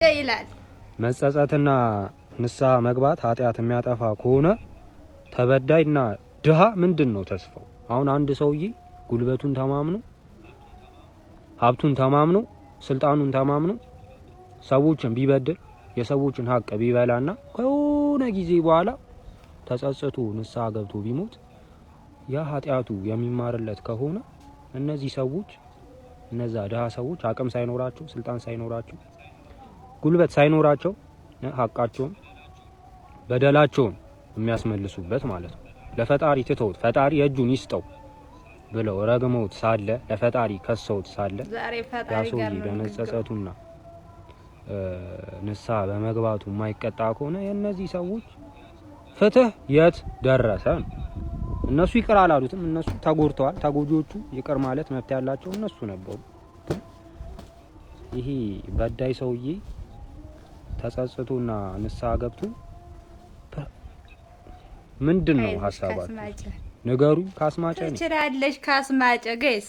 ይላል። መጸጸትና ንስሐ መግባት ኃጢአት የሚያጠፋ ከሆነ ተበዳይና ድሃ ምንድነው ተስፋው? አሁን አንድ ሰውዬ ጉልበቱን ተማምኖ ሀብቱን ተማምኖ ስልጣኑን ተማምኖ ሰዎችን ቢበድል የሰዎችን ሀቅ ቢበላና ከሆነ ጊዜ በኋላ ተጸጽቶ ንስሐ ገብቶ ቢሞት ያ ኃጢአቱ የሚማርለት ከሆነ እነዚህ ሰዎች እነዛ ድሃ ሰዎች አቅም ሳይኖራቸው ስልጣን ሳይኖራቸው ጉልበት ሳይኖራቸው ሀቃቸውን በደላቸውን የሚያስመልሱበት ማለት ነው። ለፈጣሪ ትተውት ፈጣሪ እጁን ይስጠው ብለው ረግመውት ሳለ ለፈጣሪ ከሰውት ሳለ ያ ሰውዬ በመጸጸቱና ንስሐ በመግባቱ የማይቀጣ ከሆነ የእነዚህ ሰዎች ፍትህ የት ደረሰ? እነሱ ይቅር አላሉትም። እነሱ ተጎድተዋል። ተጎጂዎቹ ይቅር ማለት መብት ያላቸው እነሱ ነበሩ። ይሄ በዳይ ሰውዬ ተጸጽቶና ንስሐ ገብቶ ምንድነው ሐሳባችሁ? ንገሩኝ። ካስማጨ ነው ትችላለሽ። ካስማጨ ገይስ